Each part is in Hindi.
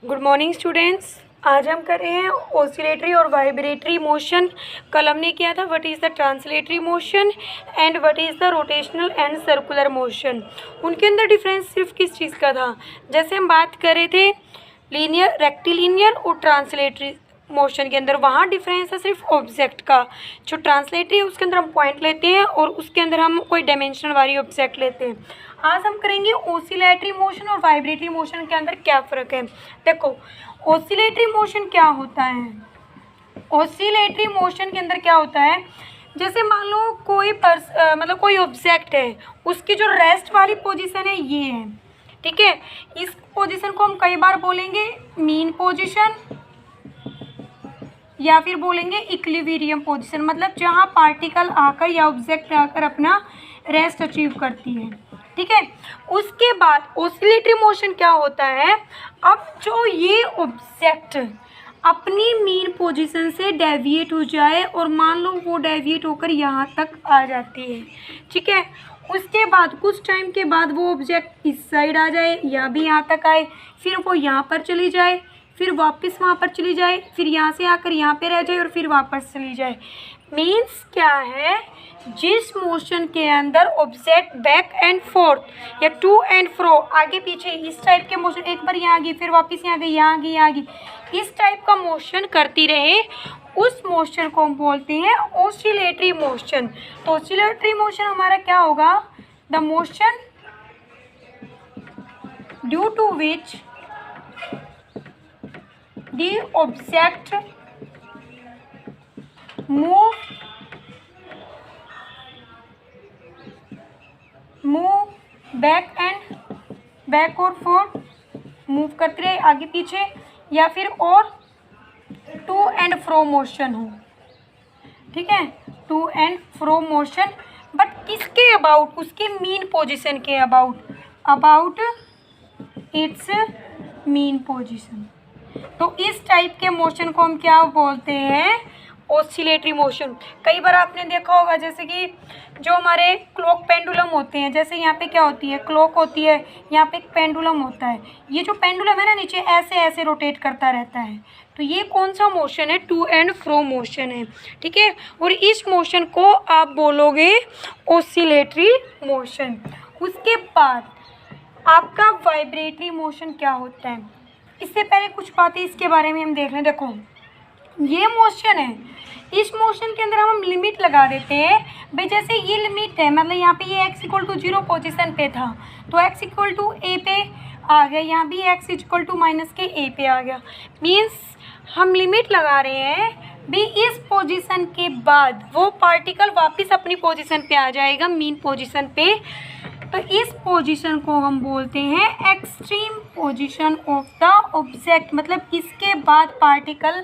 Good morning students. आज हम कर रहे हैं ऑसिलेटरी और वाइब्रेटरी मोशन। कल हमने किया था what is the translatory motion and what is the rotational and circular motion. उनके अंदर डिफरेंस सिर्फ किस चीज़ का था? जैसे हम बात कर रहे थे लीनियर, रेक्टिलिनियर और ट्रांसलेटरी मोशन के अंदर, वहाँ डिफरेंस है सिर्फ ऑब्जेक्ट का। जो ट्रांसलेटरी है उसके अंदर हम पॉइंट लेते हैं और उसके अंदर हम कोई डायमेंशनल वाली ऑब्जेक्ट लेते हैं। आज हम करेंगे ऑसिलेटरी मोशन और वाइब्रेटरी मोशन के अंदर क्या फ़र्क है। देखो ऑसिलेटरी मोशन क्या होता है। ऑसिलेटरी मोशन के अंदर क्या होता है, जैसे मान लो कोई मतलब कोई ऑब्जेक्ट है, उसकी जो रेस्ट वाली पोजीशन है ये है, ठीक है। इस पोजीशन को हम कई बार बोलेंगे मीन पोजीशन या फिर बोलेंगे इक्विलिब्रियम पोजीशन, मतलब जहाँ पार्टिकल आकर या ऑब्जेक्ट आकर अपना रेस्ट अचीव करती है, ठीक है। उसके बाद ऑसिलेटरी मोशन क्या होता है, अब जो ये ऑब्जेक्ट अपनी मीन पोजीशन से डेविएट हो जाए और मान लो वो डेविएट होकर यहाँ तक आ जाती है, ठीक है। उसके बाद कुछ टाइम के बाद वो ऑब्जेक्ट इस साइड आ जाए या भी यहाँ तक आए, फिर वो यहाँ पर चली जाए, फिर वापस वहाँ पर चली जाए, फिर यहाँ से आकर यहाँ पे रह जाए और फिर वापस चली जाए। मीन्स क्या है, जिस मोशन के अंदर ऑब्जेक्ट बैक एंड फोर्थ या टू एंड फ्रो, आगे पीछे इस टाइप के मोशन, एक बार यहाँ गई फिर वापस यहाँ गई, यहाँ गई यहाँ गई, इस टाइप का मोशन करती रहे, उस मोशन को हम बोलते हैं ऑसिलेटरी मोशन। तो ऑसिलेटरी मोशन हमारा क्या होगा, the motion due to which the object move back और फोर्थ मूव करते रहे आगे पीछे, या फिर और टू एंड फ्रो मोशन हो, ठीक है, to and fro motion. But किसके अबाउट, उसके मीन पोजीशन के अबाउट इट्स मीन पोजीशन। तो इस टाइप के मोशन को हम क्या बोलते हैं, ऑसिलेटरी मोशन। कई बार आपने देखा होगा जैसे कि जो हमारे क्लॉक पेंडुलम होते हैं, जैसे यहाँ पे क्या होती है, क्लॉक होती है, यहाँ पे एक पेंडुलम होता है, ये जो पेंडुलम है ना नीचे ऐसे ऐसे रोटेट करता रहता है, तो ये कौन सा मोशन है, टू एंड फ्रो मोशन है, ठीक है। और इस मोशन को आप बोलोगे ऑसिलेटरी मोशन। उसके बाद आपका वाइब्रेटरी मोशन क्या होता है, इससे पहले कुछ बातें इसके बारे में हम देख लें। देखो ये मोशन है, इस मोशन के अंदर हम लिमिट लगा देते हैं भाई, जैसे ये लिमिट है, मतलब यहाँ पे ये x इक्वल टू 0 पोजिशन पे था तो x इक्वल टू a पे आ गया, यहाँ भी x इक्वल टू माइनस के a पे आ गया। मीन्स हम लिमिट लगा रहे हैं भी इस पोजीशन के बाद वो पार्टिकल वापस अपनी पोजीशन पे आ जाएगा, मीन पोजीशन पे। तो इस पोजीशन को हम बोलते हैं extreme position of the object, मतलब इसके बाद पार्टिकल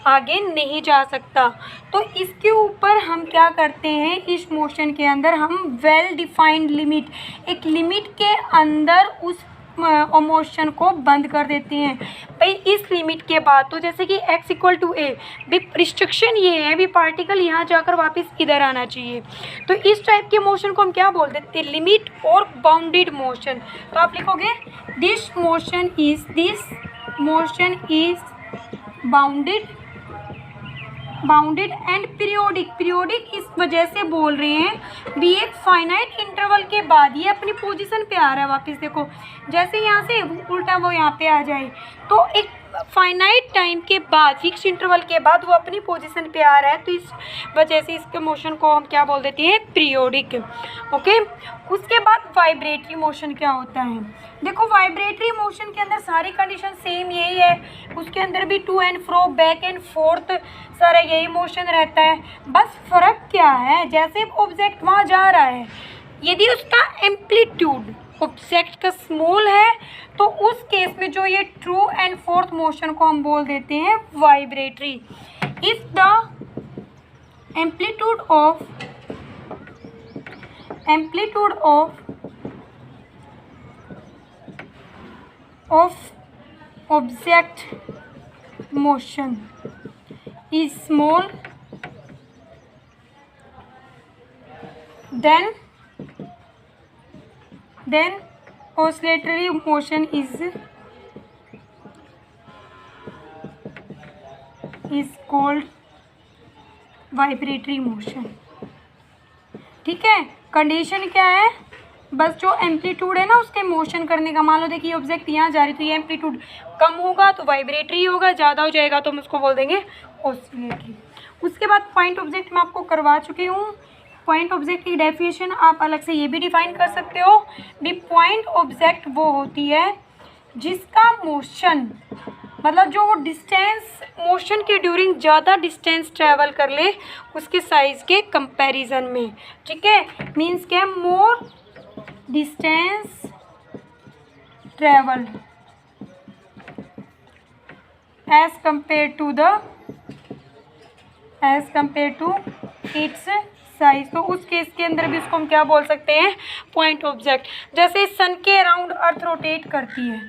आगे नहीं जा सकता। तो इसके ऊपर हम क्या करते हैं, इस मोशन के अंदर हम वेल डिफाइंड लिमिट, एक लिमिट के अंदर उस मोशन को बंद कर देते हैं भाई इस लिमिट के बाद। तो जैसे कि x इक्वल टू a, भी रिस्ट्रिक्शन ये है भी पार्टिकल यहाँ जाकर वापस इधर आना चाहिए। तो इस टाइप के मोशन को हम क्या बोल देते हैं, लिमिट और बाउंडेड मोशन। तो आप लिखोगे this motion is bounded and periodic इस वजह से बोल रहे हैं भी एक फाइनाइट इंटरवल के बाद ये अपनी पोजीशन पे आ रहा है वापस। देखो जैसे यहाँ से उल्टा वो यहाँ पे आ जाए, तो एक फाइनाइट टाइम के बाद, फिक्स इंटरवल के बाद वो अपनी पोजीशन पे आ रहा है, तो इस वजह से इसके मोशन को हम क्या बोल देते हैं, पीरियोडिक। ओके। उसके बाद वाइब्रेटरी मोशन क्या होता है। देखो वाइब्रेटरी मोशन के अंदर सारी कंडीशन सेम यही है, उसके अंदर भी to and fro, back and forth, सारा यही मोशन रहता है। बस फ़र्क क्या है, जैसे ऑब्जेक्ट वहाँ जा रहा है, यदि उसका एम्पलीट्यूड ऑब्जेक्ट का स्मॉल है तो उस केस में जो ये ट्रू एंड फोर्थ मोशन को हम बोल देते हैं vibratory. If the amplitude of object motion is small, then oscillatory motion is is called vibratory motion. ठीक है, कंडीशन क्या है, बस जो एम्पलीट्यूड है ना उसके मोशन करने का। मान लो देखिए ऑब्जेक्ट यहाँ जा रही तो ये एम्पलीट्यूड कम होगा तो वाइब्रेटरी होगा, ज़्यादा हो जाएगा तो हम उसको बोल देंगे ऑसिलेटरी। उसके बाद पॉइंट ऑब्जेक्ट मैं आपको करवा चुकी हूँ। पॉइंट ऑब्जेक्ट की डेफिनेशन आप अलग से ये भी डिफाइन कर सकते हो भी। पॉइंट ऑब्जेक्ट वो होती है जिसका मोशन मतलब जो वो डिस्टेंस मोशन के ड्यूरिंग ज़्यादा डिस्टेंस ट्रैवल कर ले उसके साइज़ के कंपैरिजन में। ठीक है, मीन्स क्या, more distance travelled as compare to its size. तो उस केस के अंदर भी उसको हम क्या बोल सकते हैं, पॉइंट ऑब्जेक्ट। जैसे सन के अराउंड अर्थ रोटेट करती है,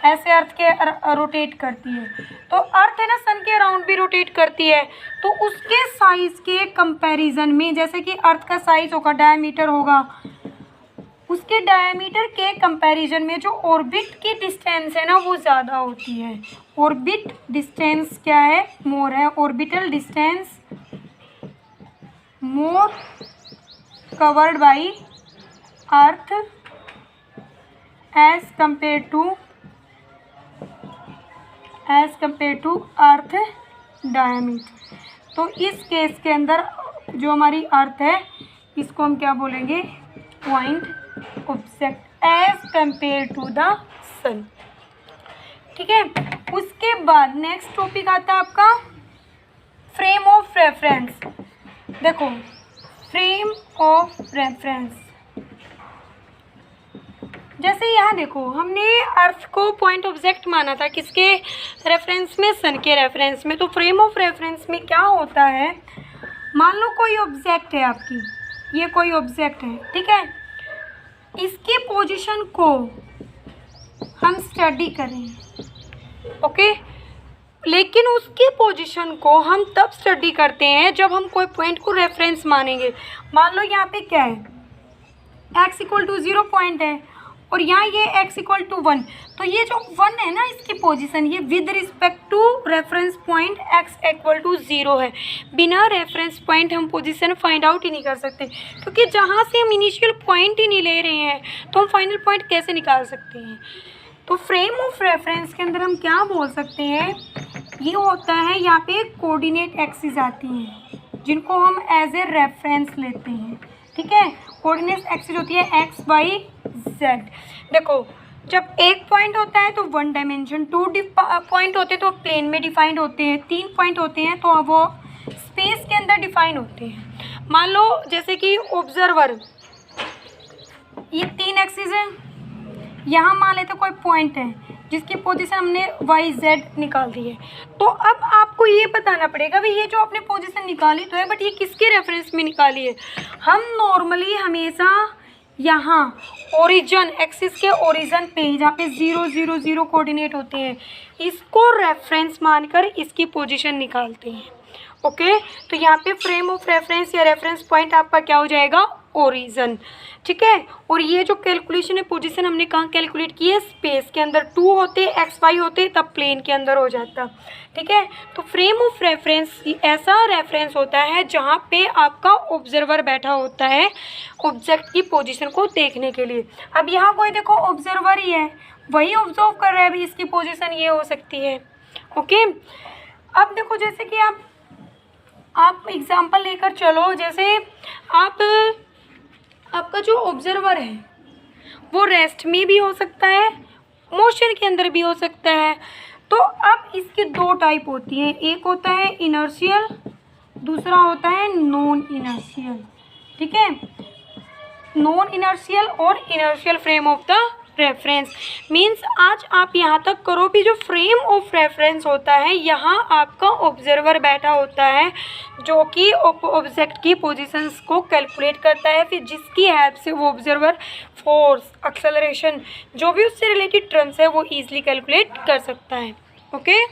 ऐसे अर्थ के रोटेट करती है, तो अर्थ है ना सन के अराउंड भी रोटेट करती है, तो उसके साइज के कंपैरिजन में, जैसे कि अर्थ का साइज होगा, डायमीटर होगा, उसके डायमीटर के कंपैरिजन में जो ऑर्बिट की डिस्टेंस है ना वो ज़्यादा होती है। ऑर्बिट डिस्टेंस क्या है, मोर है। Orbital distance more covered by earth as compare to earth diameter. तो इस केस के अंदर जो हमारी अर्थ है इसको हम क्या बोलेंगे, point object as compare to the sun. ठीक है, उसके बाद नेक्स्ट टॉपिक आता है आपका फ्रेम ऑफ रेफरेंस। देखो फ्रेम ऑफ रेफरेंस, जैसे यहाँ देखो हमने अर्थ को पॉइंट ऑब्जेक्ट माना था, किसके रेफरेंस में, सन के रेफरेंस में। तो फ्रेम ऑफ रेफरेंस में क्या होता है, मान लो कोई ऑब्जेक्ट है आपकी, ये कोई ऑब्जेक्ट है, ठीक है, इसकी पोजीशन को हम स्टडी करें, ओके, लेकिन उसकी पोजीशन को हम तब स्टडी करते हैं जब हम कोई पॉइंट को रेफरेंस मानेंगे। मान लो यहाँ पे क्या है, x इक्वल टू 0 पॉइंट है और यहाँ ये x इक्वल टू 1, तो ये जो 1 है ना इसकी पोजीशन, ये with respect to reference point x equal to 0 है। बिना रेफरेंस पॉइंट हम पोजीशन फाइंड आउट ही नहीं कर सकते, क्योंकि जहाँ से हम इनिशियल पॉइंट ही नहीं ले रहे हैं तो हम फाइनल पॉइंट कैसे निकाल सकते हैं। तो फ्रेम ऑफ रेफरेंस के अंदर हम क्या बोल सकते हैं, ये होता है यहाँ पे कोऑर्डिनेट एक्सिस आती हैं जिनको हम एज ए रेफरेंस लेते हैं। ठीक है, कोऑर्डिनेट एक्सिस होती है x y z। देखो जब एक पॉइंट होता है तो 1 डायमेंशन, 2 पॉइंट होते हैं तो प्लेन में डिफाइंड होते हैं, 3 पॉइंट होते हैं तो वो स्पेस के अंदर डिफाइन होते हैं। मान लो जैसे कि ऑब्जर्वर, ये 3 एक्सिस है, यहाँ मान लेते कोई पॉइंट है जिसकी पोजीशन हमने वाई जेड निकाल दी है, तो अब आपको ये बताना पड़ेगा भाई ये जो आपने पोजीशन निकाली तो है, बट ये किसके रेफरेंस में निकाली है। हम नॉर्मली हमेशा यहाँ ओरिजिन एक्सिस के ओरिजिन पे जहाँ पे 0 0 0 कोऑर्डिनेट होते हैं इसको रेफरेंस मानकर इसकी पोजीशन निकालते हैं। ओके, तो यहाँ पे फ्रेम ऑफ रेफरेंस या रेफरेंस पॉइंट आपका क्या हो जाएगा, ओरिजिन। ठीक है, और ये जो कैलकुलेशन है पोजीशन हमने कहाँ कैलकुलेट की है, स्पेस के अंदर। 2 होते एक्स वाई होते तब प्लेन के अंदर हो जाता। ठीक है, तो फ्रेम ऑफ रेफरेंस ऐसा रेफरेंस होता है जहाँ पे आपका ऑब्जर्वर बैठा होता है ऑब्जेक्ट की पोजीशन को देखने के लिए। अब यहाँ कोई देखो ऑब्जर्वर ही है, वही ऑब्जर्व कर रहा है भी इसकी पोजीशन ये हो सकती है। ओके, अब देखो जैसे कि आप एग्जाम्पल लेकर चलो, जैसे आपका जो ऑब्जर्वर है वो रेस्ट में भी हो सकता है, मोशन के अंदर भी हो सकता है। तो अब इसकी 2 टाइप होती हैं, एक होता है इनर्शियल, दूसरा होता है नॉन इनर्शियल। ठीक है, नॉन इनर्शियल और inertial frame of the reference means आज आप यहाँ तक करो भी जो फ्रेम ऑफ रेफरेंस होता है यहाँ आपका ऑब्जर्वर बैठा होता है जो कि ऑब्जेक्ट की पोजीशंस को कैलकुलेट करता है, फिर जिसकी हेल्प से वो ऑब्जर्वर फोर्स, एक्सेलरेशन, जो भी उससे रिलेटेड टर्म्स है वो ईजिली कैलकुलेट कर सकता है। ओके।